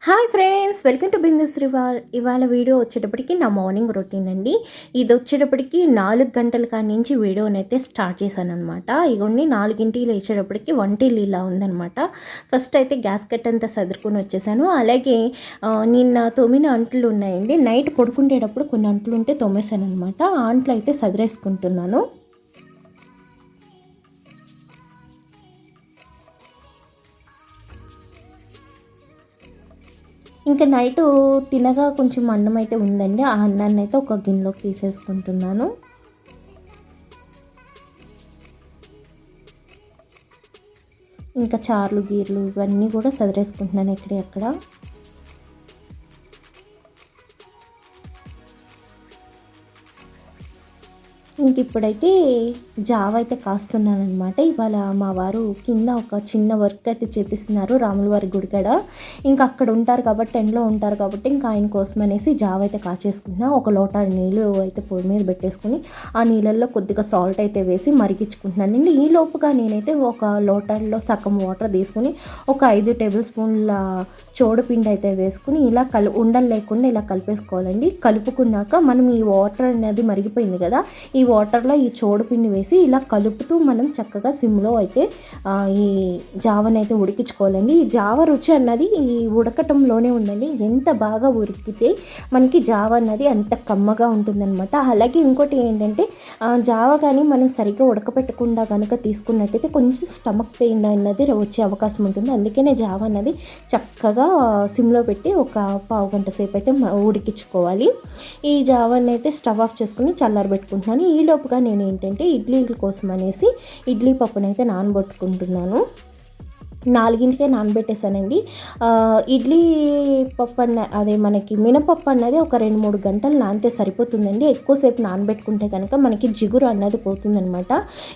Hi friends, welcome to బిందు శ్రీవాల్. ఇవాళ video వచ్చేటప్పటికి నా మార్నింగ్ రొటీన్ అండి. ఇది వచ్చేటప్పటికి 4 గంటల కాడి నుంచి వీడియోనైతే స్టార్ట్ చేశాను అనమాట. ఇగోండి 4కి లేచేటప్పటికి వంటిల్లు ఇలా ఉందనమాట. ఫస్ట్ అయితే గ్యాస్ కట్ అంతా సదురుకొని వచ్చేసాను. అలాగే నిన్న తోమిన అంట్లు ఉన్నాయండి. నైట్ పడుకుంటేటప్పుడు కొన్ని అంట్లు ఉంటే తోమేశాను అనమాట. ఆ అంట్లు అయితే సదిరేసుకుంటున్నాను. ఇంకా నైటు తినగా కొంచెం అన్నం అయితే ఉందండి. ఆ అన్నాన్ని అయితే ఒక గిన్నెలోకి తీసేసుకుంటున్నాను. ఇంకా చార్లు గీర్లు ఇవన్నీ కూడా సదిరేసుకుంటున్నాను ఎక్కడెక్కడ. ఇంక ఇప్పుడైతే జావ అయితే కాస్తున్నాను అనమాట. ఇవాళ మా వారు కింద ఒక చిన్న వర్క్ అయితే చేపిస్తున్నారు రాముల వారి గుడి కాడ. ఇంకా అక్కడ ఉంటారు కాబట్టి, ఎండలో ఉంటారు కాబట్టి ఇంకా ఆయన కోసం అనేసి జావ అయితే కాచేసుకుంటున్నా. ఒక లోట నీళ్ళు అయితే పొయ్యి మీద పెట్టేసుకుని ఆ నీళ్ళల్లో కొద్దిగా సాల్ట్ అయితే వేసి మరిగించుకుంటున్నానండి. ఈ లోపుగా నేనైతే ఒక లోటల్లో సగం వాటర్ తీసుకుని ఒక 5 టేబుల్ స్పూన్ల చోడపిండి అయితే వేసుకుని ఇలా ఉండలు లేకుండా ఇలా కలిపేసుకోవాలండి. కలుపుకున్నాక మనం ఈ వాటర్ అనేది మరిగిపోయింది కదా, ఈ వాటర్లో ఈ చోడపిండి వేసి ఇలా కలుపుతూ మనం చక్కగా సిమ్లో అయితే ఈ జావని అయితే ఉడికించుకోవాలండి. ఈ జావ రుచి అన్నది ఈ ఉడకటంలోనే ఉందండి. ఎంత బాగా ఉడికితే మనకి జావ అన్నది అంత కమ్మగా ఉంటుందన్నమాట. అలాగే ఇంకోటి ఏంటంటే జావ కానీ మనం సరిగ్గా ఉడకపెట్టకుండా కనుక తీసుకున్నట్టయితే కొంచెం స్టమక్ పెయిన్ అన్నది వచ్చే అవకాశం ఉంటుంది. అందుకనే జావ అన్నది చక్కగా సిమ్లో పెట్టి ఒక పావు గంట సేపు అయితే ఉడికించుకోవాలి. ఈ జావని అయితే స్టవ్ ఆఫ్ చేసుకుని చల్లారబెట్టుకుంటున్నాను. ఈ లోపుగా నేను ఏంటంటే ఇడ్లీల కోసం అనేసి ఇడ్లీ పప్పునైతే నానబెట్టుకుంటున్నాను. 4కే నానబెట్టేసానండి. ఇడ్లీ పప్పు అదే మనకి మినపప్పు అన్నది ఒక 2-3 గంటలు నానితే సరిపోతుందండి. ఎక్కువసేపు నానబెట్టుకుంటే కనుక మనకి జిగురు అన్నది పోతుందనమాట.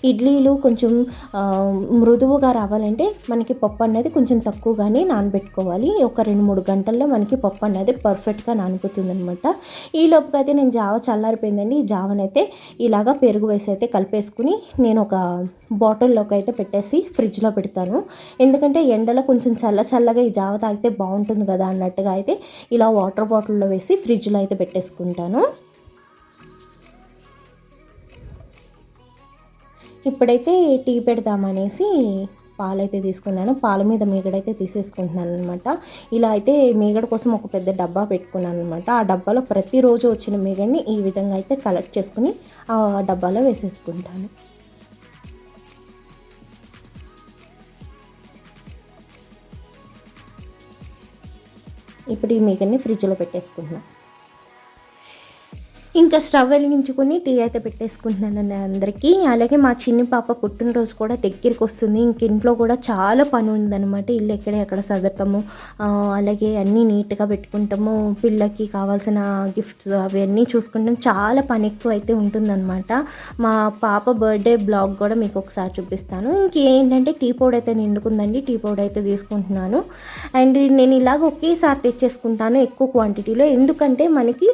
ఇడ్లీలు కొంచెం మృదువుగా రావాలంటే మనకి పప్పు అన్నది కొంచెం తక్కువగానే నానబెట్టుకోవాలి. ఒక 2-3 గంటల్లో మనకి పప్పు అన్నది పర్ఫెక్ట్గా నానిపోతుందనమాట. ఈ లోపుగా అయితే నేను జావ చల్లారిపోయిందండి. ఈ జావనైతే ఇలాగా పెరుగు వేసి అయితే కలిపేసుకుని నేను ఒక బాటిల్లోకి అయితే పెట్టేసి ఫ్రిడ్జ్లో పెడతాను. ఎందుకంటే ఎండలో కొంచెం చల్లగా ఈ జావ తాగితే బాగుంటుంది కదా అన్నట్టుగా అయితే ఇలా వాటర్ బాటిల్లో వేసి ఫ్రిడ్జ్లో అయితే పెట్టేసుకుంటాను. ఇప్పుడైతే టీ పెడదామనేసి పాలైతే తీసుకున్నాను. పాల మీద మీగడైతే తీసేసుకుంటున్నాను అనమాట. ఇలా అయితే మీగడ కోసం ఒక పెద్ద డబ్బా పెట్టుకున్నాను అనమాట. ఆ డబ్బాలో ప్రతిరోజు వచ్చిన మీగడిని ఈ విధంగా అయితే కలెక్ట్ చేసుకుని ఆ డబ్బాలో వేసేసుకుంటాను. ఇప్పుడు ఈ మీగడని ఫ్రిడ్జ్లో పెట్టేసుకుంటున్నాను. ఇంకా స్టవ్ వెలిగించుకొని టీ అయితే పెట్టేసుకుంటున్నానండి అందరికీ. అలాగే మా చిన్ని పాప పుట్టినరోజు కూడా దగ్గరికి వస్తుంది. ఇంక ఇంట్లో కూడా చాలా పని ఉందన్నమాట. ఇల్లు ఎక్కడ సదరటము, అలాగే అన్నీ నీట్గా పెట్టుకుంటాము, పిల్లకి కావాల్సిన గిఫ్ట్స్ అవన్నీ చూసుకుంటాం. చాలా పని ఎక్కువ అయితే ఉంటుందన్నమాట. మా పాప బర్త్డే బ్లాగ్ కూడా మీకు ఒకసారి చూపిస్తాను. ఇంకేంటంటే టీ పౌడర్ అయితే నిండుకుందండి. టీ పౌడర్ అయితే తీసుకుంటున్నాను. అండ్ నేను ఇలాగ ఒకేసారి తెచ్చేసుకుంటాను ఎక్కువ క్వాంటిటీలో. ఎందుకంటే మనకి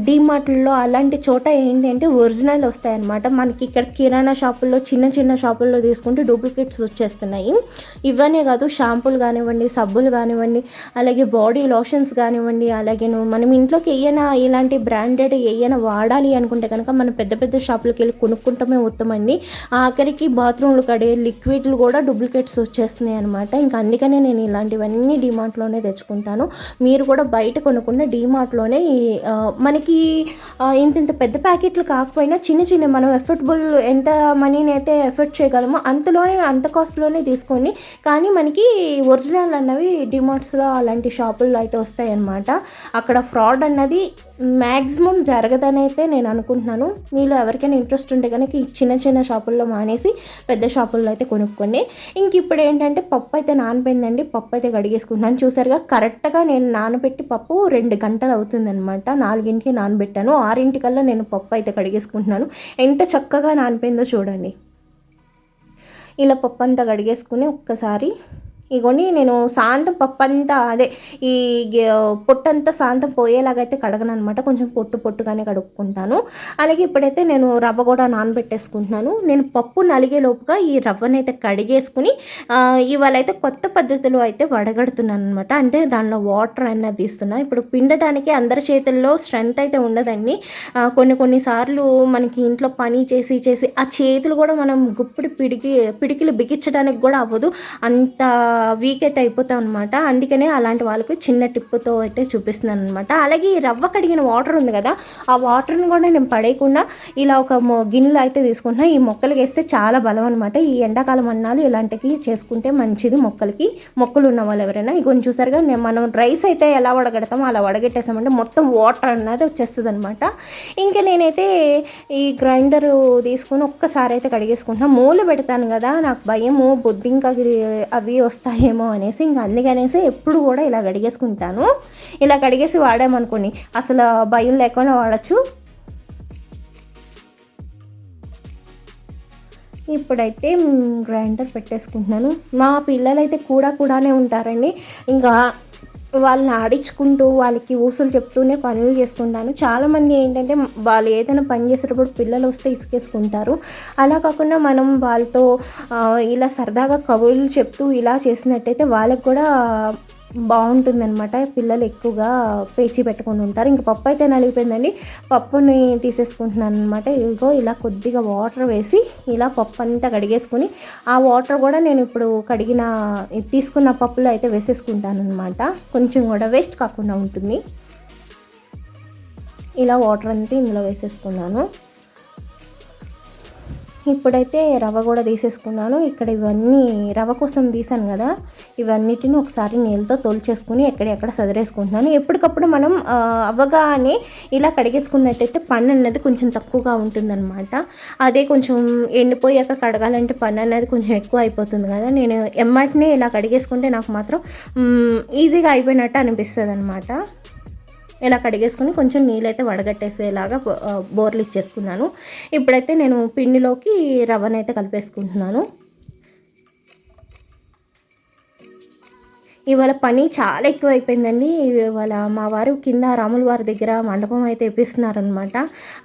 డీమార్ట్లో అలాంటి చోట ఏంటంటే ఒరిజినల్ వస్తాయన్నమాట. మనకి ఇక్కడ కిరాణా షాపుల్లో చిన్న షాపుల్లో తీసుకుంటే డూప్లికేట్స్ వచ్చేస్తున్నాయి. ఇవన్నీ కాదు, షాంపూలు కానివ్వండి, సబ్బులు కానివ్వండి, అలాగే బాడీ లోషన్స్ కానివ్వండి, అలాగే మనం ఇంట్లోకి ఇలాంటి బ్రాండెడ్ వాడాలి అనుకుంటే కనుక మనం పెద్ద షాపులకు వెళ్ళి కొనుక్కుంటామే ఉత్తమండి. ఆఖరికి బాత్రూమ్లు కడే లిక్విడ్లు కూడా డూప్లికేట్స్ వచ్చేస్తున్నాయి అనమాట. ఇంకా అందుకనే నేను ఇలాంటివన్నీ డీమార్ట్లోనే తెచ్చుకుంటాను. మీరు కూడా బయట కొనుక్కున్న డీమార్ట్లోనే మనకి ఇంత పెద్ద ప్యాకెట్లు కాకపోయినా చిన్న మనం ఎఫర్టబుల్ ఎంత మనీని అయితే ఎఫర్ట్ చేయగలమో అంత కాస్ట్లోనే తీసుకోండి. కానీ మనకి ఒరిజినల్ అన్నవి డిమార్ట్స్లో అలాంటి షాపుల్లో అయితే వస్తాయి అన్నమాట. అక్కడ ఫ్రాడ్ అన్నది మ్యాక్సిమం జరగదని అయితే నేను అనుకుంటున్నాను. మీలో ఎవరికైనా ఇంట్రెస్ట్ ఉంటే కనుక ఈ చిన్న షాపుల్లో మానేసి పెద్ద షాపుల్లో అయితే కొనుక్కోండి. ఇంక ఇప్పుడు ఏంటంటే పప్పు అయితే నానపోయిందండి. పప్పు అయితే కడిగేసుకుంటున్నాను. చూసారుగా కరెక్ట్గా నేను నానబెట్టి పప్పు 2 గంటలు అవుతుందన్నమాట. 4కి నానబెట్టాను. 6కల్లా నేను పప్పు అయితే కడిగేసుకుంటున్నాను. ఎంత చక్కగా నానిపోయిందో చూడండి. ఇలా పప్పు అంతా కడిగేసుకుని ఒక్కసారి ఇగోండి నేను సాంతం పప్పంతా అదే ఈ పొట్టంతా సాంతం పోయేలాగైతే కడగను అనమాట, కొంచెం పొట్టుగానే కడుక్కుంటాను. అలాగే ఇప్పుడైతే నేను రవ్వ కూడా నానబెట్టేసుకుంటున్నాను. నేను పప్పు నలిగే లోపుగా ఈ రవ్వనైతే కడిగేసుకుని ఇవాళ అయితే కొత్త పద్ధతిలో అయితే వడగడుతున్నాను అనమాట. అంటే దానిలో వాటర్ అనేది తీస్తున్నా. ఇప్పుడు పిండటానికి అందరి చేతుల్లో స్ట్రెంత్ అయితే ఉండదండి. కొన్నిసార్లు మనకి ఇంట్లో పని చేసి ఆ చేతులు కూడా మనం గుప్పిడి పిడికిలు బిగించడానికి కూడా అవ్వదు, అంత వీక్ అయితే అయిపోతాం అనమాట. అందుకనే అలాంటి వాళ్ళకి చిన్న టిప్పుతో అయితే చూపిస్తున్నాను అనమాట. అలాగే ఈ రవ్వ కడిగిన వాటర్ ఉంది కదా, ఆ వాటర్ని కూడా నేను పడేయకుండా ఇలా ఒక గిన్నెలో అయితే తీసుకుంటున్నా. ఈ మొక్కలకి వేస్తే చాలా బలం అనమాట. ఈ ఎండాకాలం అన్నాలు ఇలాంటివి చేసుకుంటే మంచిది మొక్కలు ఉన్న వాళ్ళు ఎవరైనా. కొంచెం చూసారుగా మనం రైస్ అయితే ఎలా వడగడతామో అలా వడగట్టేసామంటే మొత్తం వాటర్ అన్నది వచ్చేస్తుంది అనమాట. ఇంకా నేనైతే ఈ గ్రైండర్ తీసుకుని ఒక్కసారి అయితే కడిగేసుకుంటున్నా. మూల పెడతాను కదా, నాకు భయము బొద్దింక అవి వస్తాయేమో అనేసి, ఇంకా అందుకనేసి ఎప్పుడు కూడా ఇలా కడిగేసుకుంటాను. ఇలా కడిగేసి వాడామనుకోండి అసలు భయం లేకుండా వాడచ్చు. ఇప్పుడైతే గ్రైండర్ పెట్టేసుకుంటున్నాను. మా పిల్లలు అయితే కూడానే ఉంటారండి. ఇంకా వాళ్ళని ఆడించుకుంటూ వాళ్ళకి ఊసులు చెప్తూనే పనులు చేసుకుంటాను. చాలామంది ఏంటంటే వాళ్ళు ఏదైనా పని చేసేటప్పుడు పిల్లలు వస్తే ఇసుకేసుకుంటారు. అలా కాకుండా మనం వాళ్ళతో ఇలా సరదాగా కబుర్లు చెప్తూ ఇలా చేసినట్టయితే వాళ్ళకి కూడా బాగుంటుందన్నమాట. పిల్లలు ఎక్కువగా పేచీ పెట్టుకొని ఉంటారు. ఇంకా పప్పు అయితే నలిగిపోయిందండి, పప్పుని తీసేసుకుంటున్నాను అనమాట. ఇదిగో ఇలా కొద్దిగా వాటర్ వేసి ఇలా పప్పు అంతా కడిగేసుకొని ఆ వాటర్ కూడా నేను ఇప్పుడు తీసుకున్న పప్పులో అయితే వేసేసుకుంటాను అనమాట. కొంచెం కూడా వేస్ట్ కాకుండా ఉంటుంది. ఇలా వాటర్ అంతా ఇందులో వేసేసుకున్నాను. ఇప్పుడైతే రవ్వ కూడా తీసేసుకున్నాను. ఇక్కడ ఇవన్నీ రవ్వ కోసం తీసాను కదా, ఇవన్నిటిని ఒకసారి నీళ్ళతో తోల్చేసుకుని ఎక్కడెక్కడ సదిరేసుకుంటున్నాను. ఎప్పటికప్పుడు మనం అవ్వగానే ఇలా కడిగేసుకున్నట్టయితే పన్ను అనేది కొంచెం తక్కువగా ఉంటుందన్నమాట. అదే కొంచెం ఎండిపోయాక కడగాలంటే పన్ను అనేది కొంచెం ఎక్కువ అయిపోతుంది కదా, నేను ఎమ్మటినే ఇలా కడిగేసుకుంటే నాకు మాత్రం ఈజీగా అయిపోయినట్టు అనిపిస్తుంది అనమాట. ఇలా కడిగేసుకుని కొంచెం నీళ్ళైతే వడగట్టేసేలాగా బోర్లు ఇచ్చేసుకున్నాను. ఇప్పుడైతే నేను పిండిలోకి రవ్వనైతే కలిపేసుకుంటున్నాను. ఇవాళ పని చాలా ఎక్కువ అయిపోయిందండి. ఇవాళ మా వారు కింద రాముల వారి దగ్గర మండపం అయితే వేపిస్తున్నారనమాట.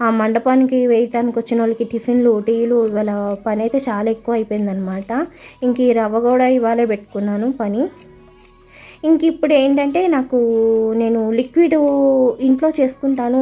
ఆ మండపానికి వేయటానికి వచ్చిన వాళ్ళకి టిఫిన్లు టీలు ఇవాళ పని అయితే చాలా ఎక్కువ అయిపోయిందనమాట. ఇంక ఈ రవ్వ కూడా ఇవాళే పెట్టుకున్నాను పని. ఇంక ఇప్పుడు ఏంటంటే నేను లిక్విడ్ ఇంట్లో చేసుకుంటాను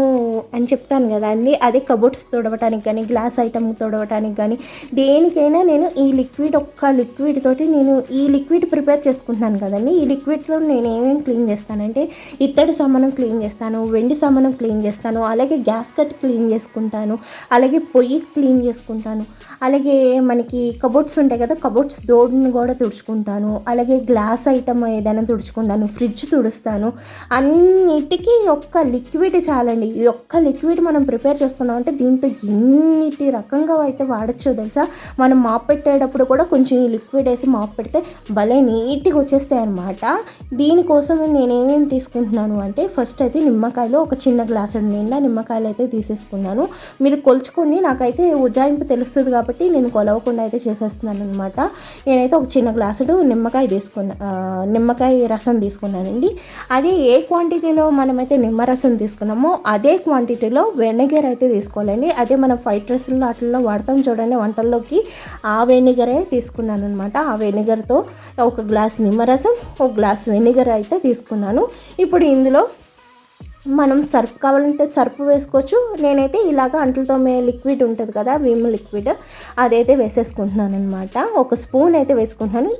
అని చెప్తాను కదా అండి, అదే కబోర్డ్స్ తొడవటానికి కానీ గ్లాస్ ఐటమ్ తొడవటానికి కానీ దేనికైనా నేను ఈ లిక్విడ్ తోటి నేను ఈ లిక్విడ్ ప్రిపేర్ చేసుకుంటున్నాను కదండి. ఈ లిక్విడ్తో నేను ఏమేమి క్లీన్ చేస్తానంటే ఇత్తడి సామానం క్లీన్ చేస్తాను, వెండి సామానం క్లీన్ చేస్తాను, అలాగే గ్యాస్ కట్ క్లీన్ చేసుకుంటాను, అలాగే పొయ్యి క్లీన్ చేసుకుంటాను, అలాగే మనకి కబోర్డ్స్ ఉంటాయి కదా, కబోర్డ్స్ డోర్ని కూడా తుడుచుకుంటాను, అలాగే గ్లాస్ ఐటమ్ ఏదైనా తుడుచుకుంటాను, ఫ్రిడ్జ్ తుడుస్తాను. అన్నిటికీ ఒక్క లిక్విడ్ చాలండి. ఈ ఒక్క లిక్విడ్ మనం ప్రిపేర్ చేసుకున్నాం అంటే దీంతో ఎన్నిటి రకంగా అయితే వాడచ్చో తెలుసా. మనం మాప్ పెట్టేటప్పుడు కూడా కొంచెం ఈ లిక్విడ్ వేసి మాప్ పెడితే భలే నీట్గా వచ్చేస్తాయి అనమాట. దీనికోసం నేను ఏమేమి తీసుకుంటున్నాను అంటే ఫస్ట్ అయితే నిమ్మకాయలు ఒక చిన్న గ్లాసు నిండా నిమ్మకాయలు అయితే తీసేసుకున్నాను. మీరు కొలుచుకొని, నాకైతే ఉజ్జాయింపు తెలుస్తుంది కాబట్టి నేను కొలవకుండా అయితే చేసేస్తున్నాను అనమాట. నేనైతే ఒక చిన్న గ్లాసుడు నిమ్మకాయ రసం తీసుకున్నానండి. అదే ఏ క్వాంటిటీలో మనమైతే నిమ్మరసం తీసుకున్నామో అదే క్వాంటిటీలో వెనిగర్ అయితే తీసుకోవాలండి. అదే మనం ఫ్రైడ్ రైస్లో వాటిల్లో వాడతాం చూడండి వంటల్లోకి, ఆ వెనిగరే తీసుకున్నాను అనమాట. ఆ వెనిగర్తో ఒక గ్లాస్ నిమ్మరసం, ఒక గ్లాస్ వెనిగర్ అయితే తీసుకున్నాను. ఇప్పుడు ఇందులో మనం సర్ఫ్ కావాలంటే సర్ఫ్ వేసుకోవచ్చు. నేనైతే ఇలాగ అంట్లతో లిక్విడ్ ఉంటుంది కదా, విమ్ లిక్విడ్, అదైతే వేసేసుకుంటున్నాను అనమాట. ఒక స్పూన్ అయితే వేసుకుంటున్నాను.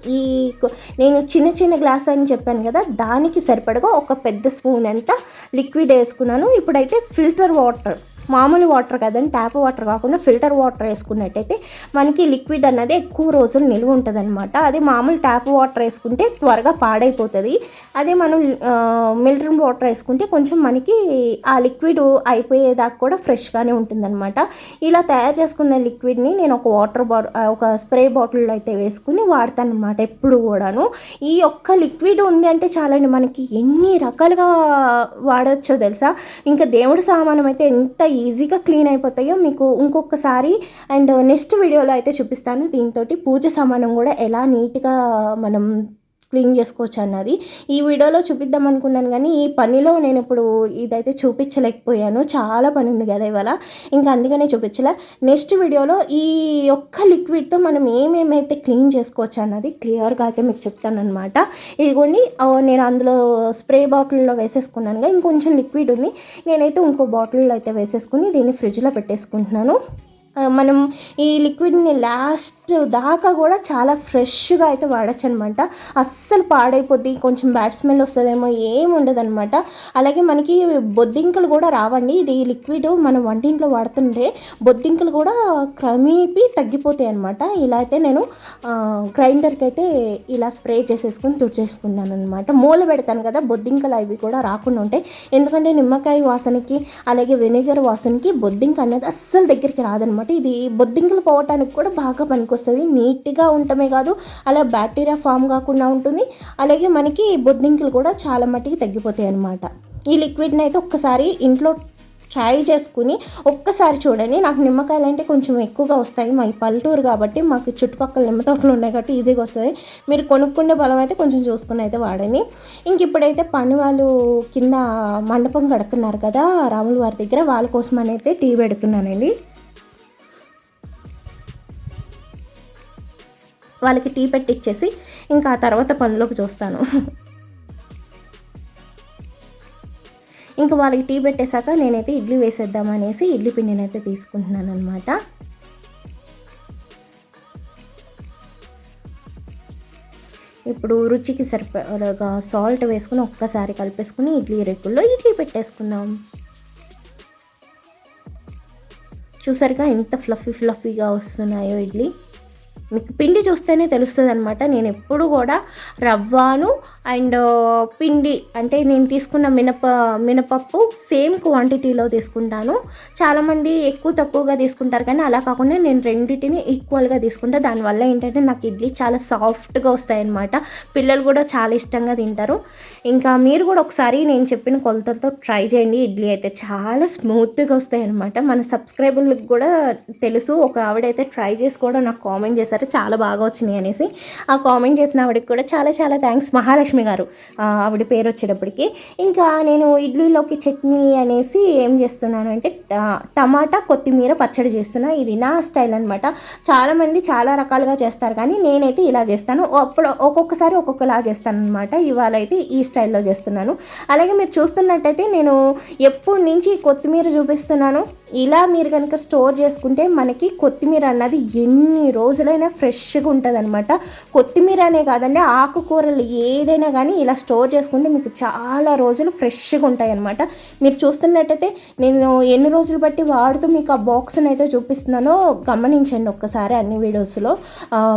నేను చిన్న గ్లాస్ అని చెప్పాను కదా, దానికి సరిపడగా ఒక పెద్ద స్పూన్ అంతా లిక్విడ్ వేసుకున్నాను. ఇప్పుడైతే ఫిల్టర్ వాటర్, మామూలు వాటర్ కదండి, ట్యాప్ వాటర్ కాకుండా ఫిల్టర్ వాటర్ వేసుకున్నట్టయితే మనకి లిక్విడ్ అన్నది ఎక్కువ రోజులు నిల్వ ఉంటుంది అనమాట. అదే మామూలు ట్యాప్ వాటర్ వేసుకుంటే త్వరగా పాడైపోతుంది. అదే మనం మినరల్ వాటర్ వేసుకుంటే కొంచెం మనకి ఆ లిక్విడ్ అయిపోయేదాకా కూడా ఫ్రెష్గానే ఉంటుందన్నమాట. ఇలా తయారు చేసుకున్న లిక్విడ్ని నేను ఒక స్ప్రే బాటిల్లో అయితే వేసుకుని వాడతాను అనమాట ఎప్పుడు కూడాను. ఈ ఒక్క లిక్విడ్ ఉంది అంటే చాలండి, మనకి ఎన్ని రకాలుగా వాడచ్చో తెలుసా. ఇంకా దేవుడి సామానం అయితే ఎంత ఈజీగా క్లీన్ అయిపోతాయో మీకు ఇంకొకసారి అండ్ నెక్స్ట్ వీడియోలో అయితే చూపిస్తాను. దీంతో పూజ సామానం కూడా ఎలా నీట్గా మనం క్లీన్ చేసుకోవచ్చు అన్నది. ఈ వీడియోలో చూపిద్దాం అనుకున్నాను కానీ ఈ పనిలో నేను ఇప్పుడు ఇదైతే చూపించలేకపోయాను, చాలా పని ఉంది కదా ఇవాళ, ఇంకా అందుకనే చూపించలే. నెక్స్ట్ వీడియోలో ఈ ఒక్క లిక్విడ్తో మనం ఏమేమైతే క్లీన్ చేసుకోవచ్చు అన్నది క్లియర్గా అయితే మీకు చెప్తానమాట. ఇదిగోండి నేను అందులో స్ప్రే బాటిల్లో వేసేసుకున్నానుగా, ఇంకొంచెం లిక్విడ్ ఉంది, నేనైతే ఇంకో బాటిల్లో అయితే వేసేసుకుని దీన్ని ఫ్రిడ్జ్లో పెట్టేసుకుంటున్నాను. మనం ఈ లిక్విడ్ని లాస్ట్ దాకా కూడా చాలా ఫ్రెష్గా అయితే వాడచ్చు అనమాట. అస్సలు పాడైపోద్ది, కొంచెం బ్యాడ్ స్మెల్ వస్తుందేమో, ఏమి ఉండదన్నమాట. అలాగే మనకి బొద్దింకలు కూడా రావండి. ఇది లిక్విడ్ మనం వంటింట్లో వాడుతుంటే బొద్దింకలు కూడా క్రమేపీ తగ్గిపోతాయి అనమాట. ఇలా అయితే నేను గ్రైండర్కి అయితే ఇలా స్ప్రే చేసేసుకొని తుడిచేసుకున్నాను అనమాట. మూల పెడతాను కదా, బొద్దింకలు అవి కూడా రాకుండా ఉంటాయి. ఎందుకంటే నిమ్మకాయ వాసనకి అలాగే వెనిగర్ వాసనకి బొద్దింక అనేది అస్సలు దగ్గరికి రాదనమాట. ఇది బొద్దింకలు పోవటానికి కూడా బాగా పనికొస్తుంది. నీట్గా ఉండటమే కాదు, అలా బ్యాక్టీరియా ఫామ్ కాకుండా ఉంటుంది. అలాగే మనకి బొద్దింకలు కూడా చాలా మట్టికి తగ్గిపోతాయి అన్నమాట. ఈ లిక్విడ్ని అయితే ఒక్కసారి ఇంట్లో ట్రై చేసుకుని ఒక్కసారి చూడండి. నాకు నిమ్మకాయలు అంటే కొంచెం ఎక్కువగా వస్తాయి, మా పల్లెటూరు కాబట్టి మాకు చుట్టుపక్కల నిమ్మ తోటలు ఉన్నాయి కాబట్టి ఈజీగా వస్తుంది. మీరు కొనుక్కునే బలం అయితే కొంచెం చూసుకుని అయితే వాడండి. ఇంక ఇప్పుడైతే పని వాళ్ళు కింద మండపం కడుతున్నారు కదా రాముల వారి దగ్గర, వాళ్ళ కోసం అని అయితే టీ పెడుతున్నానండి. వాళ్ళకి టీ పెట్టిచ్చేసి ఇంకా ఆ తర్వాత పనిలోకి చూస్తాను. ఇంకా వాళ్ళకి టీ పెట్టేశాక నేనైతే ఇడ్లీ వేసేద్దామనేసి ఇడ్లీ పిండినైతే తీసుకుంటున్నాను అనమాట. ఇప్పుడు రుచికి సరిపడగా సాల్ట్ వేసుకుని ఒక్కసారి కలిపేసుకుని ఇడ్లీ రేకుల్లో ఇడ్లీ పెట్టేసుకుందాం. చూసారుగా ఎంత ఫ్లఫీగా వస్తున్నాయో ఇడ్లీ. మీకు పిండి చూస్తేనే తెలుస్తుంది అనమాట. నేను ఎప్పుడు కూడా రవ్వను అండ్ పిండి అంటే నేను తీసుకున్న మినపప్పు సేమ్ క్వాంటిటీలో తీసుకుంటాను. చాలామంది ఎక్కువ తక్కువగా తీసుకుంటారు కానీ అలా కాకుండా నేను రెండింటిని ఈక్వల్గా తీసుకుంటాను. దానివల్ల ఏంటంటే నాకు ఇడ్లీ చాలా సాఫ్ట్గా వస్తాయన్నమాట. పిల్లలు కూడా చాలా ఇష్టంగా తింటారు. ఇంకా మీరు కూడా ఒకసారి నేను చెప్పిన కొలతలతో ట్రై చేయండి. ఇడ్లీ అయితే చాలా స్మూత్గా వస్తాయి అనమాట. మన సబ్స్క్రైబర్లకు కూడా తెలుసు. ఒక ఆవిడైతే ట్రై చేసి కూడా నాకు కామెంట్ చేశారు చాలా బాగా వచ్చినాయి అనేసి. ఆ కామెంట్ చేసిన ఆవిడకి కూడా చాలా చాలా థ్యాంక్స్, మహాలక్ష్మి గారు ఆవిడ పేరు వచ్చేటప్పటికి. ఇంకా నేను ఇడ్లీలోకి చట్నీ అనేసి ఏం చేస్తున్నానంటే టమాటా కొత్తిమీర పచ్చడి చేస్తున్నా. ఇది నా స్టైల్ అనమాట. చాలామంది చాలా రకాలుగా చేస్తారు కానీ నేనైతే ఇలా చేస్తాను. అప్పుడు ఒక్కొక్కసారి ఒక్కొక్కలా చేస్తాను అనమాట. ఇవాళ అయితే ఈ స్టైల్లో చేస్తున్నాను. అలాగే మీరు చూస్తున్నట్టయితే నేను ఎప్పటి నుంచి కొత్తిమీర చూపిస్తున్నాను. ఇలా మీరు కనుక స్టోర్ చేసుకుంటే మనకి కొత్తిమీర అన్నది ఎన్ని రోజులైనా ఫ్రెష్గా ఉంటుంది అనమాట. కొత్తిమీర అనే కాదండి, ఆకుకూరలు ఏదైనా కానీ ఇలా స్టోర్ చేసుకుంటే మీకు చాలా రోజులు ఫ్రెష్గా ఉంటాయి అనమాట. మీరు చూస్తున్నట్టయితే నేను ఎన్ని రోజులు బట్టి వాడుతూ మీకు ఆ బాక్స్ని అయితే చూపిస్తున్నానో గమనించండి ఒక్కసారి అన్ని వీడియోస్లో,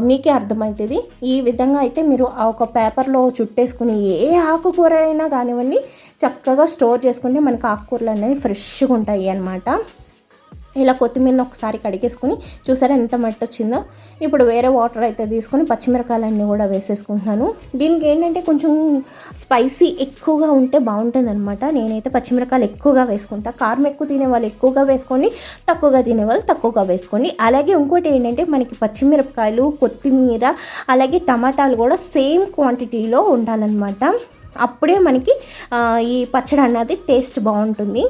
మీకే అర్థమవుతుంది. ఈ విధంగా అయితే మీరు ఒక పేపర్లో చుట్టేసుకుని ఏ ఆకుకూర అయినా కానివ్వండి చక్కగా స్టోర్ చేసుకుంటే మనకు ఆకుకూరలు అనేవి ఫ్రెష్గా ఉంటాయి అన్నమాట. ఇలా కొత్తిమీరని ఒకసారి కడిగేసుకుని చూసారా ఎంత మట్టి వచ్చిందో. ఇప్పుడు వేరే వాటర్ అయితే తీసుకొని పచ్చిమిరకాయలన్నీ కూడా వేసేసుకుంటున్నాను. దీనికి ఏంటంటే కొంచెం స్పైసీ ఎక్కువగా ఉంటే బాగుంటుంది అనమాట. నేనైతే పచ్చిమిరకాయలు ఎక్కువగా వేసుకుంటా. కారం ఎక్కువ తినేవాళ్ళు ఎక్కువగా వేసుకొని, తక్కువగా తినేవాళ్ళు తక్కువగా వేసుకోండి. అలాగే ఇంకోటి ఏంటంటే మనకి పచ్చిమిరపకాయలు, కొత్తిమీర అలాగే టమాటాలు కూడా సేమ్ క్వాంటిటీలో ఉండాలన్నమాట. అప్పుడే మనకి ఈ పచ్చడి అన్నది టేస్ట్ బాగుంటుంది.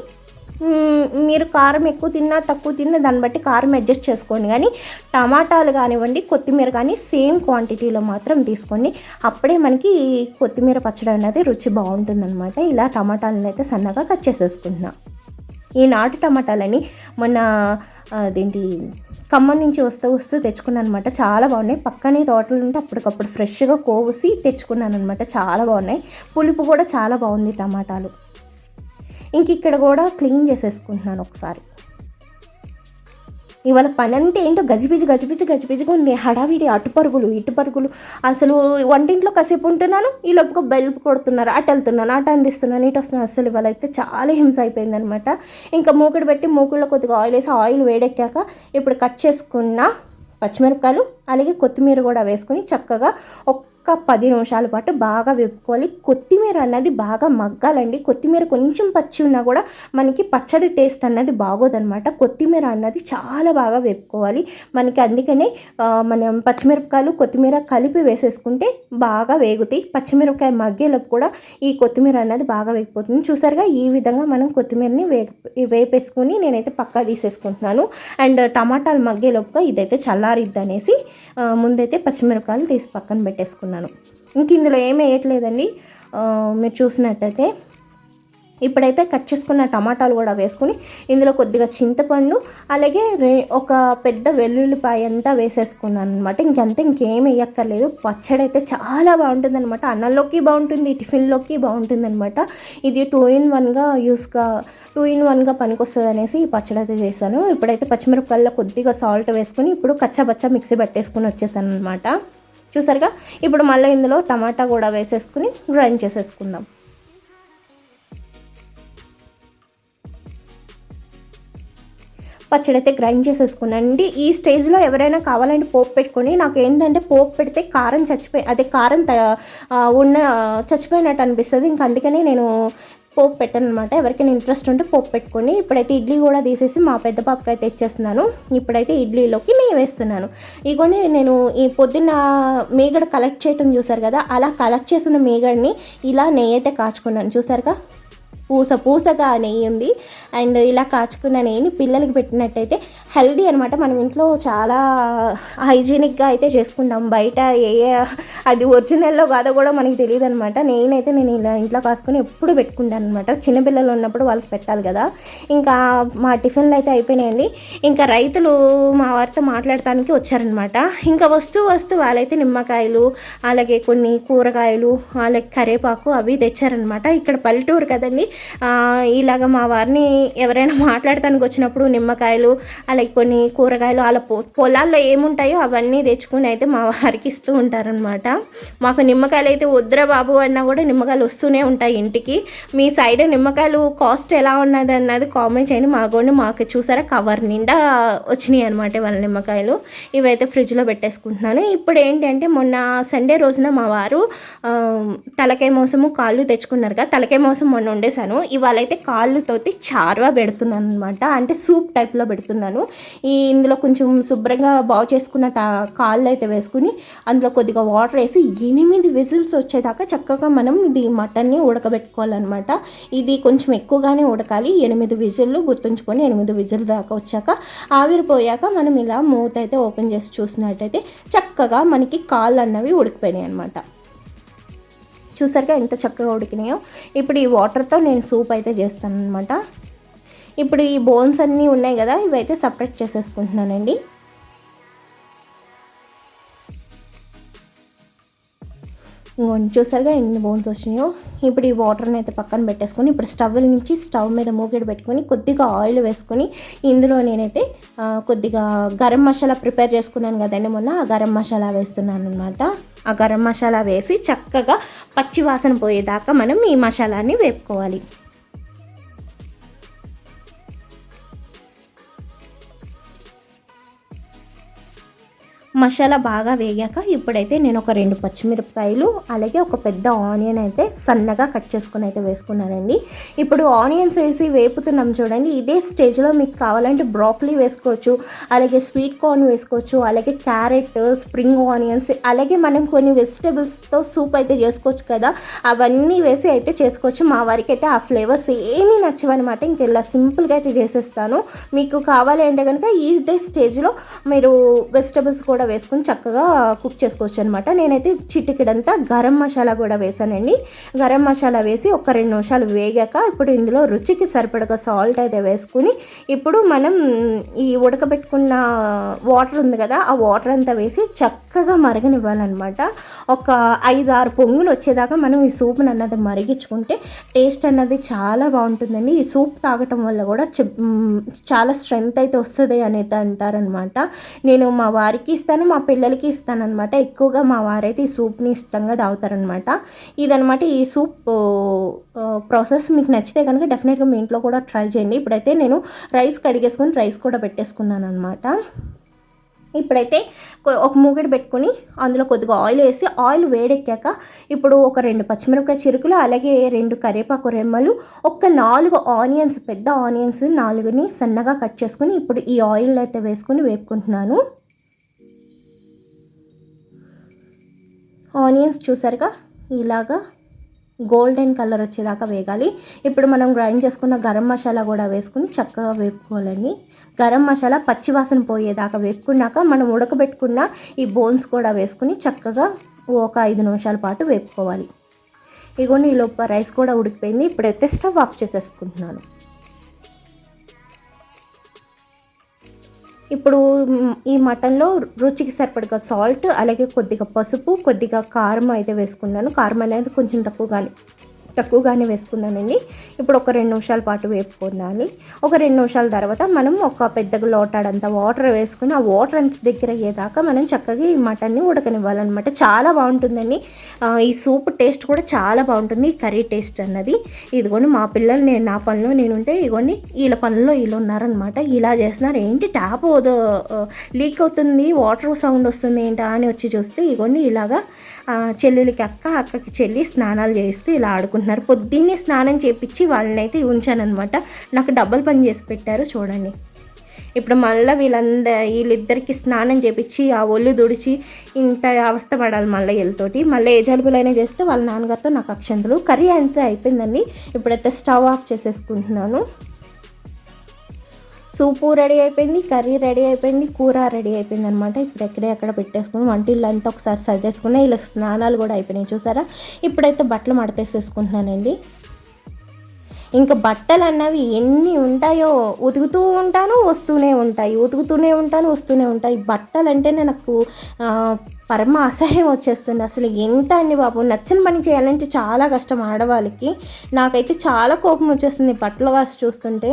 మీరు కారం ఎక్కువ తిన్నా తక్కువ తిన్నా దాన్ని బట్టి కారం అడ్జస్ట్ చేసుకోండి. కానీ టమాటాలు కానివ్వండి, కొత్తిమీర కానీ సేమ్ క్వాంటిటీలో మాత్రం తీసుకోండి. అప్పుడే మనకి కొత్తిమీర పచ్చడి అనేది రుచి బాగుంటుందన్నమాట. ఇలా టమాటాలను అయితే సన్నగా కట్ చేసేసుకుంటున్నా. ఈ నాటు టమాటాలని మొన్న అదేంటి ఖమ్మం నుంచి వస్తూ తెచ్చుకున్నాను అనమాట. చాలా బాగున్నాయి. పక్కనే తోటలు ఉంటే అప్పటికప్పుడు ఫ్రెష్గా కోసి తెచ్చుకున్నాను అనమాట. చాలా బాగున్నాయి. పులుపు కూడా చాలా బాగుంది టమాటాలు. ఇంక ఇక్కడ కూడా క్లీన్ చేసేసుకుంటున్నాను ఒకసారి. ఇవాళ పని అంతా ఏంటో గజిబిజిగా ఉంది. హడావిడి, అటు పరుగులు. అసలు వంటింట్లో కాసేపు ఉంటున్నాను, ఈ లోపుగా బెల్ కొడుతున్నారు, అటు వెళ్తున్నాను, అటు అందిస్తున్నాను, ఇటు వస్తున్నాను. అసలు ఇవాళ అయితే చాలా హింస అయిపోయిందనమాట. ఇంకా మూకుడు పెట్టి మూకుడులో కొద్దిగా ఆయిల్ వేసి ఆయిల్ వేడెక్కాక ఇప్పుడు కట్ చేసుకున్న పచ్చిమిరపకాయలు అలాగే కొత్తిమీర కూడా వేసుకొని చక్కగా ఒక్క ఒక్క 10 నిమిషాల పాటు బాగా వేపుకోవాలి. కొత్తిమీర అన్నది బాగా మగ్గాలండి. కొత్తిమీర కొంచెం పచ్చి ఉన్నా కూడా మనకి పచ్చడి టేస్ట్ అన్నది బాగోదనమాట. కొత్తిమీర అన్నది చాలా బాగా వేపుకోవాలి. మనకి అందుకనే మనం పచ్చిమిరపకాయలు కొత్తిమీర కలిపి వేసేసుకుంటే బాగా వేగుతాయి. పచ్చిమిరపకాయ మగ్గేలోపు కూడా ఈ కొత్తిమీర అన్నది బాగా వేగిపోతుంది. చూసారుగా, ఈ విధంగా మనం కొత్తిమీరని వేపేసుకుని నేనైతే పక్కా తీసేసుకుంటున్నాను. అండ్ టమాటాలు మగ్గేలోపుగా ఇదైతే చల్లారిద్ది అనేసి ముందైతే పచ్చిమిరపకాయలు తీసి పక్కన పెట్టేసుకున్నాను. ఇంక ఇందులో ఏమి వేయట్లేదండి. మీరు చూసినట్టయితే ఇప్పుడైతే కట్ చేసుకున్న టమాటాలు కూడా వేసుకుని ఇందులో కొద్దిగా చింతపండు అలాగే ఒక పెద్ద వెల్లుల్లిపాయ అంతా వేసేసుకున్నాను అనమాట. ఇంకేం వేయక్కర్లేదు. పచ్చడి అయితే చాలా బాగుంటుంది అనమాట. అన్నంలోకి బాగుంటుంది, టిఫిన్లోకి బాగుంటుంది అనమాట. ఇది 2 in 1గా పనికొస్తుంది అనేసి ఈ పచ్చడి అయితే చేశాను. ఇప్పుడైతే పచ్చిమిరపకాయల్లో కొద్దిగా సాల్ట్ వేసుకుని ఇప్పుడు కచ్చా మిక్సీ పట్టేసుకుని వచ్చేసాను అనమాట. చూసారుగా, ఇప్పుడు మళ్ళీ ఇందులో టమాటా కూడా వేసేసుకుని గ్రైండ్ చేసేసుకుందాం. పచ్చడి అయితే గ్రైండ్ చేసేసుకున్నానండి. ఈ స్టేజ్లో ఎవరైనా కావాలంటే పోపు పెట్టుకొని, నాకు ఏంటంటే పోపు పెడితే కారం చచ్చిపోయినట్టు అనిపిస్తుంది. ఇంకా అందుకని నేను పోపు పెట్టాను అనమాట. ఎవరికైనా ఇంట్రెస్ట్ ఉంటే పోపు పెట్టుకొని. ఇప్పుడైతే ఇడ్లీ కూడా తీసేసి మా పెద్ద పాపకి అయితే ఇచ్చేస్తున్నాను. ఇప్పుడైతే ఇడ్లీలోకి నెయ్యి వేస్తున్నాను. ఇగోని నేను ఈ పొద్దున్న మీగడ కలెక్ట్ చేయటం చూసారు కదా, అలా కలెక్ట్ చేసిన మీగడని ఇలా నెయ్యి అయితే కాచుకున్నాను. చూసారుగా, పూసగా నెయ్యి ఉంది. అండ్ ఇలా కాచుకున్న నెయ్యిని పిల్లలకి పెట్టినట్టయితే హెల్దీ అనమాట. మనం ఇంట్లో చాలా హైజీనిక్గా అయితే చేసుకుంటాం. బయట అది ఒరిజినల్లో కాదో కూడా మనకి తెలియదు అనమాట. నేనైతే నేను ఇలా ఇంట్లో కాసుకొని ఎప్పుడు పెట్టుకుంటాను అనమాట. చిన్నపిల్లలు ఉన్నప్పుడు వాళ్ళకి పెట్టాలి కదా. ఇంకా మా టిఫిన్లు అయితే అయిపోయినాయండి. ఇంకా రైతులు మా వారితో మాట్లాడటానికి వచ్చారనమాట. ఇంకా వస్తూ వాళ్ళైతే నిమ్మకాయలు అలాగే కొన్ని కూరగాయలు అలాగే కరివేపాకు అవి తెచ్చారనమాట. ఇక్కడ పల్లెటూరు కదండి, ఇలాగ మా వారిని ఎవరైనా మాట్లాడటానికి వచ్చినప్పుడు నిమ్మకాయలు అలాగే కొన్ని కూరగాయలు అలా పొలాల్లో ఏముంటాయో అవన్నీ తెచ్చుకుని అయితే మా వారికి ఇస్తూ ఉంటారనమాట. మాకు నిమ్మకాయలు అయితే వద్దురా బాబు అన్నా కూడా నిమ్మకాయలు వస్తూనే ఉంటాయి ఇంటికి. మీ సైడ్ నిమ్మకాయలు కాస్ట్ ఎలా ఉన్నది అన్నది కామెంట్ చేయండి. మాకు చూసారా కవర్ నిండా వచ్చినాయి అనమాట వాళ్ళ నిమ్మకాయలు. ఇవైతే ఫ్రిడ్జ్లో పెట్టేసుకుంటున్నాను. ఇప్పుడు ఏంటంటే మొన్న సండే రోజున మా వారు తలకాయ మోసము కాళ్ళు తెచ్చుకున్నారు కదా, తలకాయ మోసం మొన్న వండేసాను. ఇవాళ అయితే కాళ్ళతోటి చారువా పెడుతున్నాను అనమాట. అంటే సూప్ టైప్లో పెడుతున్నాను. ఇందులో కొంచెం శుభ్రంగా బాగు చేసుకున్న కాళ్ళు అయితే వేసుకుని అందులో కొద్దిగా వాటర్ వేసి 8 విజిల్స్ వచ్చేదాకా చక్కగా మనం ఇది మటన్ని ఉడకబెట్టుకోవాలన్నమాట. ఇది కొంచెం ఎక్కువగానే ఉడకాలి. 8 విజిల్లు గుర్తుంచుకొని 8 విజిల్ దాకా వచ్చాక ఆవిరిపోయాక మనం ఇలా మూత అయితే ఓపెన్ చేసి చూసినట్టయితే చక్కగా మనకి కాళ్ళు అన్నవి ఉడికిపోయినాయి అనమాట. చూసారుగా ఎంత చక్కగా ఉడికినాయో. ఇప్పుడు ఈ వాటర్తో నేను సూప్ అయితే చేస్తాను అనమాట. ఇప్పుడు ఈ బోన్స్ అన్నీ ఉన్నాయి కదా, ఇవైతే సపరేట్ చేసేసుకుంటున్నానండి. చూసారుగా ఎన్ని బోన్స్ వచ్చినాయో. ఇప్పుడు ఈ వాటర్ని అయితే పక్కన పెట్టేసుకొని ఇప్పుడు స్టవ్ మీద మూగిడి పెట్టుకొని కొద్దిగా ఆయిల్ వేసుకొని ఇందులో నేనైతే కొద్దిగా గరం మసాలా ప్రిపేర్ చేసుకున్నాను కదండి మొన్న, ఆ గరం మసాలా వేస్తున్నాను అనమాట. ఆ గరం మసాలా వేసి చక్కగా పచ్చి వాసన పోయేదాకా మనం ఈ మసాలాని వేపుకోవాలి. మసాలా బాగా వేగాక ఇప్పుడైతే నేను ఒక 2 పచ్చిమిరపకాయలు అలాగే ఒక పెద్ద ఆనియన్ అయితే సన్నగా కట్ చేసుకుని అయితే వేసుకున్నానండి. ఇప్పుడు ఆనియన్స్ వేసి వేపుతున్నాం చూడండి. ఇదే స్టేజ్లో మీకు కావాలంటే బ్రోకలీ వేసుకోవచ్చు, అలాగే స్వీట్ కార్న్ వేసుకోవచ్చు, అలాగే క్యారెట్, స్ప్రింగ్ ఆనియన్స్, అలాగే మనం కొన్ని వెజిటేబుల్స్తో సూప్ అయితే చేసుకోవచ్చు కదా, అవన్నీ వేసి అయితే చేసుకోవచ్చు. మా వారికి అయితే ఆ ఫ్లేవర్స్ ఏమీ నచ్చవన్నమాట. ఇంకెలా సింపుల్గా అయితే చేసేస్తాను. మీకు కావాలి అంటే కనుక ఇదే స్టేజ్లో మీరు వెజిటేబుల్స్ కూడా వేసుకొని చక్కగా కుక్ చేసుకోవచ్చు అనమాట. నేనైతే చిటికెడంతా గరం మసాలా కూడా వేసానండి. గరం మసాలా వేసి ఒక 2 నిమిషాలు వేగాక ఇప్పుడు ఇందులో రుచికి సరిపడగా సాల్ట్ అయితే వేసుకుని ఇప్పుడు మనం ఈ ఉడకబెట్టుకున్న వాటర్ ఉంది కదా, ఆ వాటర్ అంతా వేసి చక్కగా మరగనివ్వాలన్నమాట. ఒక 5-6 పొంగులు వచ్చేదాకా మనం ఈ సూప్ని అన్నది మరిగించుకుంటే టేస్ట్ అన్నది చాలా బాగుంటుందండి. ఈ సూప్ తాగటం వల్ల కూడా చాలా స్ట్రెంగ్త్ అయితే వస్తుంది అనేది అంటారనమాట. నేను మా వారికి ఇస్తాను, మా పిల్లలకి ఇస్తానన్నమాట. ఎక్కువగా మా వారైతే ఈ సూప్ని ఇష్టంగా తాగుతారనమాట. ఇదనమాట ఈ సూప్ ప్రాసెస్. మీకు నచ్చితే కనుక డెఫినెట్గా మీ ఇంట్లో కూడా ట్రై చేయండి. ఇప్పుడైతే నేను రైస్ కడిగేసుకొని రైస్ కూడా పెట్టేసుకున్నాను అనమాట. ఇప్పుడైతే ఒక మూగిడి పెట్టుకొని అందులో కొద్దిగా ఆయిల్ వేసి ఆయిల్ వేడెక్కాక ఇప్పుడు ఒక 2 పచ్చిమిరపకాయ చిరుకులు, అలాగే 2 కరివేపాకు రెమ్మలు, ఒక 4 ఆనియన్స్, పెద్ద ఆనియన్స్ 4ని సన్నగా కట్ చేసుకొని ఇప్పుడు ఈ ఆయిల్లో అయితే వేసుకొని వేపుకుంటున్నాను. ఆనియన్స్ చూసారుగా ఇలాగా గోల్డెన్ కలర్ వచ్చేదాకా వేగాలి. ఇప్పుడు మనం గ్రైండ్ చేసుకున్న గరం మసాలా కూడా వేసుకుని చక్కగా వేపుకోవాలండి. గరం మసాలా పచ్చివాసన పోయేదాకా వేపుకున్నాక మనం ఉడకబెట్టుకున్న ఈ బోన్స్ కూడా వేసుకుని చక్కగా ఒక 5 నిమిషాల పాటు వేపుకోవాలి. ఇగోండి ఈ లోపల రైస్ కూడా ఉడికిపోయింది. ఇప్పుడైతే స్టవ్ ఆఫ్ చేసేసుకుంటున్నాను. ఇప్పుడు ఈ మటన్లో రుచికి సరిపడగా సాల్ట్, అలాగే కొద్దిగా పసుపు, కొద్దిగా కారం అయితే వేసుకున్నాను. కారం అనేది కొంచెం తక్కువగానే వేసుకున్నానండి. ఇప్పుడు ఒక 2 నిమిషాల పాటు వేపుకోవాలి. ఒక 2 నిమిషాల తర్వాత మనం ఒక పెద్దగా లోటాడంత వాటర్ వేసుకుని ఆ వాటర్ అంత దగ్గర అయ్యేదాకా మనం చక్కగా ఈ మటన్ని ఉడకనివ్వాలన్నమాట. చాలా బాగుంటుందండి. ఈ సూప్ టేస్ట్ కూడా చాలా బాగుంటుంది, ఈ కర్రీ టేస్ట్ అన్నది. ఇదిగోండి మా పిల్లలు నా పనిలో నేనుంటే ఇగోండి వీళ్ళ పనిలో వీళ్ళు ఉన్నారనమాట. ఇలా చేస్తున్నారు, ఏంటి ట్యాప్ లీక్ అవుతుంది, వాటర్ సౌండ్ వస్తుంది ఏంటా అని వచ్చి చూస్తే ఇగోండి ఇలాగా చెల్లెలకి అక్కకి చెల్లి స్నానాలు చేయిస్తూ ఇలా ఆడుకుంటున్నారు. పొద్దున్నే స్నానం చేయించి వాళ్ళని అయితే ఉంచానమాట. నాకు డబల్ పని చేసి పెట్టారు చూడండి. ఇప్పుడు మళ్ళీ వీళ్ళిద్దరికి స్నానం చేయించి ఆ ఒళ్ళు దుడిచి ఇంత అవస్థ పడాలి మళ్ళీ వీళ్ళతోటి. మళ్ళీ ఏ జలుబులైనా చేస్తే వాళ్ళ నాన్నగారితో నాకు అక్షంతలు. కర్రీ అంతా అయిపోయిందండి. ఇప్పుడైతే స్టవ్ ఆఫ్ చేసేసుకుంటున్నాను. సూపు రెడీ అయిపోయింది, కర్రీ రెడీ అయిపోయింది, కూర రెడీ అయిపోయింది అనమాట. ఇప్పుడు ఎక్కడ పెట్టేసుకుని వంటిల్లు అంతా ఒకసారి సర్దేసుకుని ఇలా స్నానాలు కూడా అయిపోయినాయి చూసారా. ఇప్పుడైతే బట్టలు మడతేసేసుకుంటున్నానండి. ఇంకా బట్టలు అన్నవి ఎన్ని ఉంటాయో ఉతుకుతూ ఉంటాను, వస్తూనే ఉంటాయి. బట్టలు అంటేనే నాకు పరమ అసహ్యం వచ్చేస్తుంది. అసలు ఎంత అండి బాబు, నచ్చని పని చేయాలంటే చాలా కష్టం ఆడవాళ్ళకి. నాకైతే చాలా కోపం వచ్చేస్తుంది బట్టలు కాసి చూస్తుంటే.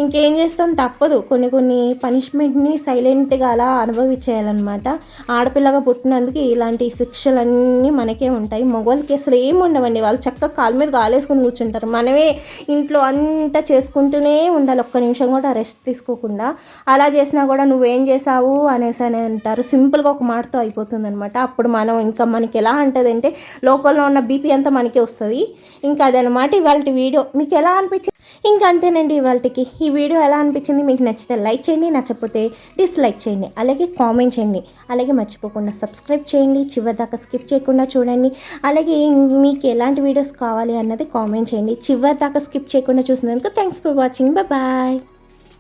ఇంకేం చేస్తాం, తప్పదు. కొన్ని పనిష్మెంట్ని సైలెంట్గా అలా అనుభవించేయాలన్నమాట. ఆడపిల్లగా పుట్టినందుకు ఇలాంటి శిక్షలన్నీ మనకే ఉంటాయి. మగవాళ్ళకి అసలు ఏమి ఉండవండి, వాళ్ళు చక్కగా కాళ్ళ మీద కాలేసుకొని కూర్చుంటారు. మనమే ఇంట్లో అంతా చేసుకుంటూనే ఉండాలి, ఒక్క నిమిషం కూడా రెస్ట్ తీసుకోకుండా. అలా చేసినా కూడా నువ్వేం చేసావు అనేసి అంటారు. సింపుల్గా ఒక మాటతో అయిపోతుంది అనమాట. అప్పుడు మనకి ఎలా అంటదంటే లోకల్లో ఉన్న బీపీ అంతా మనకే వస్తుంది. ఇంకా అదనమాట ఇవాళ వీడియో. మీకు ఎలా అనిపించింది? ఇంకా అంతేనండి ఇవాళకి. ఈ వీడియో ఎలా అనిపించింది? మీకు నచ్చితే లైక్ చేయండి, నచ్చకపోతే డిస్లైక్ చేయండి, అలాగే కామెంట్ చేయండి. అలాగే మర్చిపోకుండా సబ్స్క్రైబ్ చేయండి, చివరి దాకా స్కిప్ చేయకుండా చూడండి. అలాగే మీకు ఎలాంటి వీడియోస్ కావాలి అన్నది కామెంట్ చేయండి. చివరి దాకా స్కిప్ చేయకుండా చూసినందుకు థ్యాంక్స్ ఫర్ వాచింగ్. బాయ్.